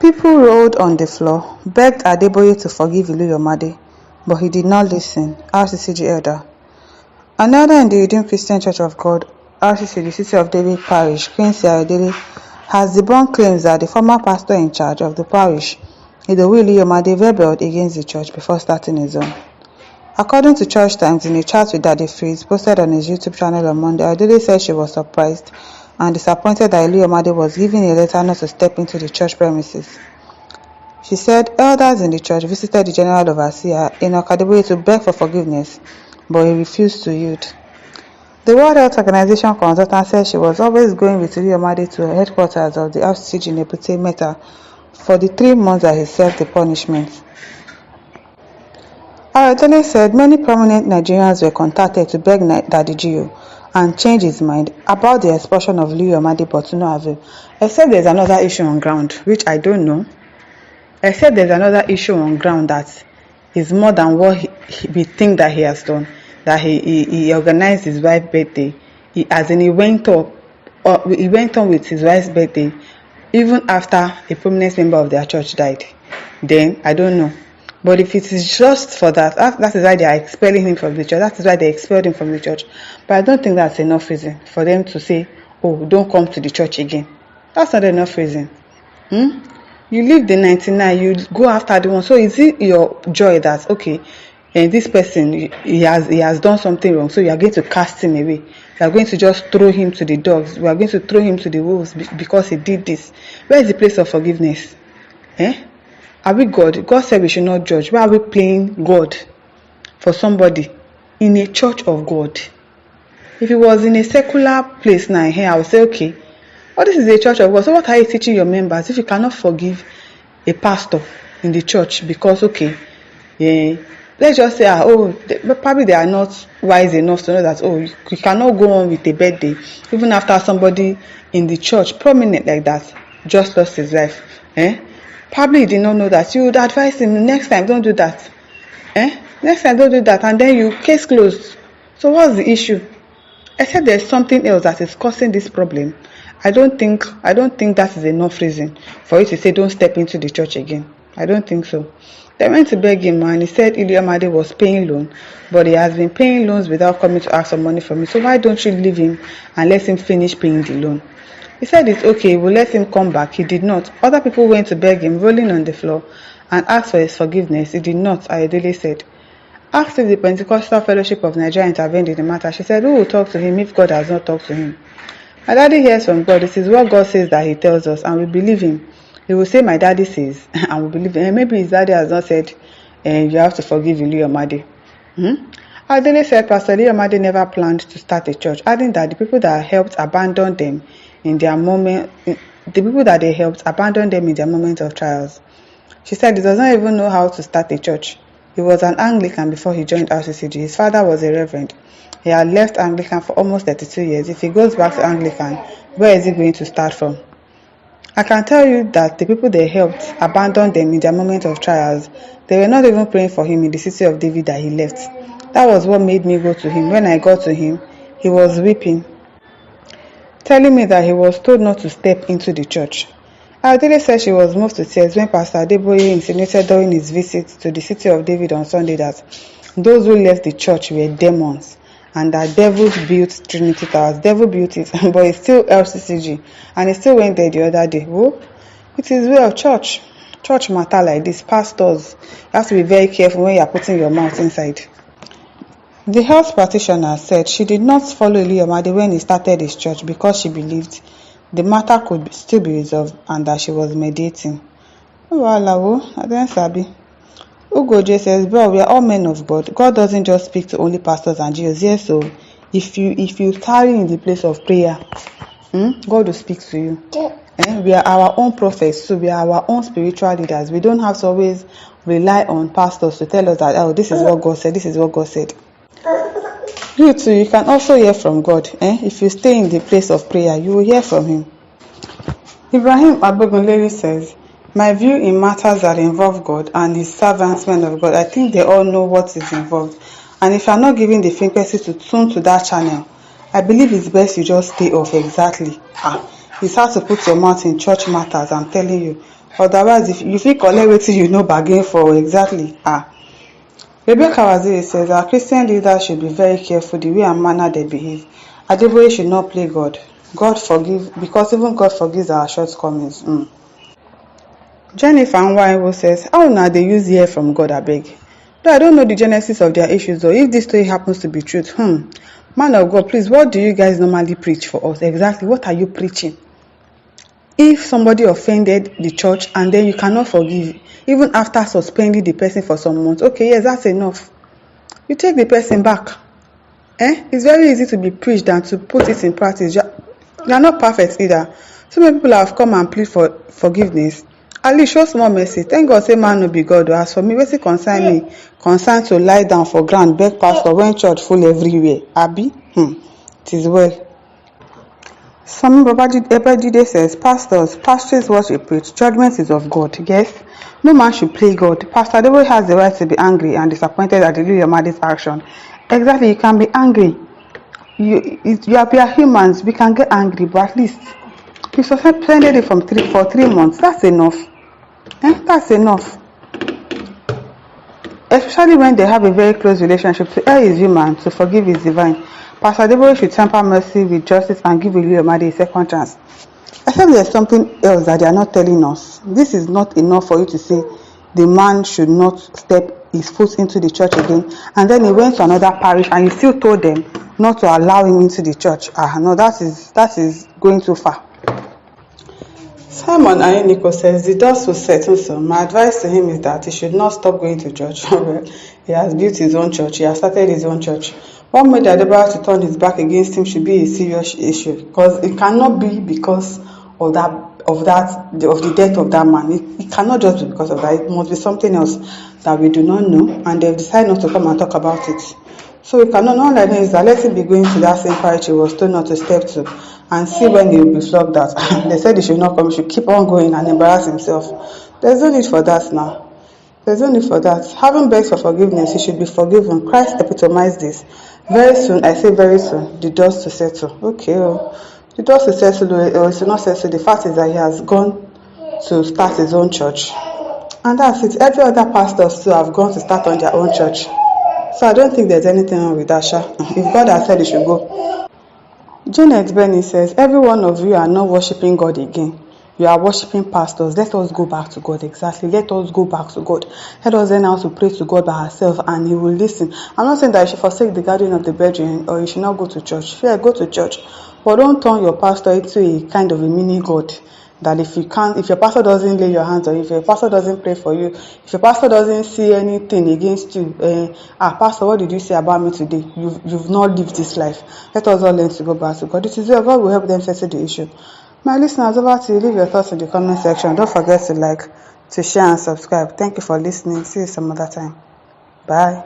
People rolled on the floor, begged Adeboye to forgive Iluyomades, but he did not listen. Rccg elder. Another in the Redeemed Christian Church of God, Rccg, City of David Parish, Quincy Ayodele, has debunked claims that the former pastor in charge of the parish, Iluyomades, rebelled against the church before starting his own. According to Church Times, in a chat with Daddy Freeze posted on his YouTube channel on Monday, Ayodele said she was surprised and disappointed that Iluyomades was given a letter not to step into the church premises. She said elders in the church visited the general overseer, Adeboye, to beg for forgiveness, but he refused to yield. The World Health Organization consultant said she was always going with Iluyomades to the headquarters of the Rccg in Ebute Metta for the 3 months that he served the punishment. Ayodele said many prominent Nigerians were contacted to beg Daddy Gio and change his mind about the expulsion of Iluyomades, but to no avail, except there's another issue on ground, which I don't know. Except there's another issue on ground that is more than what we think that he has done. That he organized his wife's birthday. He went on with his wife's birthday even after a prominent member of their church died. Then I don't know. But if it is just for that is why they are expelling him from the church. That is why they expelled him from the church. But I don't think that's enough reason for them to say, oh, don't come to the church again. That's not enough reason. You leave the 99, you go after the one. So is it your joy that, okay, and this person, he has done something wrong, so you are going to cast him away? You are going to just throw him to the dogs. We are going to throw him to the wolves because he did this. Where is the place of forgiveness? Are we God? God said we should not judge. Why are we playing God for somebody in a church of God? If it was in a secular place now here, I would say, okay, oh, this is a church of God. So what are you teaching your members if you cannot forgive a pastor in the church because, okay, let's just say, probably they are not wise enough to know that, you cannot go on with a birthday even after somebody in the church, prominent like that, just lost his life. Probably he did not know that. You would advise him, next time, don't do that. Next time, don't do that. And then you case closed. So what's the issue? Except there's something else that is causing this problem. I don't think that is enough reason for you to say don't step into the church again. I don't think so. They went to beg him and he said Iluyomades was paying loan, but he has been paying loans without coming to ask for money from me. So why don't you leave him and let him finish paying the loan? He said it's okay, we'll let him come back. He did not. Other people went to beg him, rolling on the floor, and asked for his forgiveness. He did not, Ayodele said. Asked if the Pentecostal Fellowship of Nigeria intervened in the matter, she said, who will talk to him if God has not talked to him? My daddy hears from God. This is what God says that he tells us, and we believe him. He will say, my daddy says, and we believe him. And maybe his daddy has not said, you have to forgive Iluyomades. Adeboye said Pastor Iluyomades never planned to start a church, adding that the people that helped abandon them in their moment, in their moment of trials. She said he does not even know how to start a church. He was an Anglican before he joined Rccg. His father was a reverend. He had left Anglican for almost 32 years. If he goes back to Anglican, where is he going to start from? I can tell you that the people they helped abandoned them in their moment of trials. They were not even praying for him in the city of David that he left. That was what made me go to him. When I got to him, he was weeping, telling me that he was told not to step into the church. Ayodele said she was moved to tears when Pastor Adeboye insinuated during his visit to the city of David on Sunday that those who left the church were demons and that devils built Trinity Towers. Devil built it, but it's still Rccg, and he still went there the other day. Oh, it is well, church matter like this. Pastors, you have to be very careful when you are putting your mouth inside. The health practitioner said she did not follow Iluyomades when he started his church because she believed the matter could still be resolved and that she was mediating. Oh, I don't sabi. Ugoje says, bro, we are all men of God. God doesn't just speak to only pastors and GOs. Yes, so if you tarry in the place of prayer, God will speak to you. We are our own prophets, so we are our own spiritual leaders. We don't have to always rely on pastors to tell us that, this is what God said, this is what God said. You too, you can also hear from God. If you stay in the place of prayer, you will hear from him. Ibrahim Abogunleri says, my view in matters that involve God and his servants, men of God, I think they all know what is involved. And if you are not giving the frequency to tune to that channel, I believe it's best you just stay off exactly. It's hard to put your mouth in church matters, I'm telling you. Otherwise, if you fit collect wetin you no bargain for exactly. Rebecca Waziri says our Christian leaders should be very careful the way and manner they behave. Adeboye should not play God. God forgive, because even God forgives our shortcomings. Jennifer Nwaiwo says, how una dey use hear from God abeg? Though I don't know the genesis of their issues, or if this story happens to be truth, man of God, please, what do you guys normally preach for us? Exactly, what are you preaching? If somebody offended the church and then you cannot forgive, even after suspending the person for some months, okay, yes, that's enough. You take the person back. It's very easy to be preached than to put it in practice. You are not perfect either. So many people have come and plead for forgiveness. At least show small mercy. Thank God say man no be God. As for me, wetin concern me, concern to lie down for ground, beg pastor when church full everywhere. Abi? It is well. Some Babajide says, pastor is what we preach. Judgment is of God. Yes, no man should play God. Pastor Adeboye has the right to be angry and disappointed at the Iluyomades action. Exactly, you can be angry. We are humans. We can get angry, but at least you suspended it for 3 months. That's enough. That's enough. Especially when they have a very close relationship. To err is human, to forgive is divine. Pastor Adeboye should temper mercy with justice and give Iluyomade a second chance. Except there's something else that they are not telling us. This is not enough for you to say the man should not step his foot into the church again, and then he went to another parish and you still told them not to allow him into the church. No, that is going too far. Simon Ayeniko says the dust will settle soon. My advice to him is that he should not stop going to church. He has built his own church. He has started his own church. What made Adeboye to turn his back against him should be a serious issue, because it cannot be because of the death of that man. It cannot just be because of that. It must be something else that we do not know, and they've decided not to come and talk about it. So we cannot, all I know is that let him be going to that same parish he was told not to step to, and see when he will be flogged out. They said he should not come, he should keep on going and embarrass himself. There's no need for that now. There's no need for that. Having begged for forgiveness, he should be forgiven. Christ epitomized this. Very soon, I say very soon, the dust to settle. Okay, the dust to settle, or it's not settle. The fact is that he has gone to start his own church. And that's it. Every other pastors too have gone to start on their own church. So I don't think there's anything wrong with that, if God has said he should go. Janet Benny says, every one of you are not worshiping God again. You are worshiping pastors. Let us go back to God. Exactly. Let us go back to God. Let us learn how to pray to God by ourselves and he will listen. I'm not saying that you should forsake the gathering of the brethren or you should not go to church. Yeah, go to church. But don't turn your pastor into a kind of a mini God. That if your pastor doesn't lay your hands on you, if your pastor doesn't pray for you, if your pastor doesn't see anything against you, pastor, what did you say about me today? You've not lived this life. Let us all learn to go back to God. It is your God will help them settle the issue. My listeners, over to you. Leave your thoughts in the comment section. Don't forget to like, to share and subscribe. Thank you for listening. See you some other time. Bye.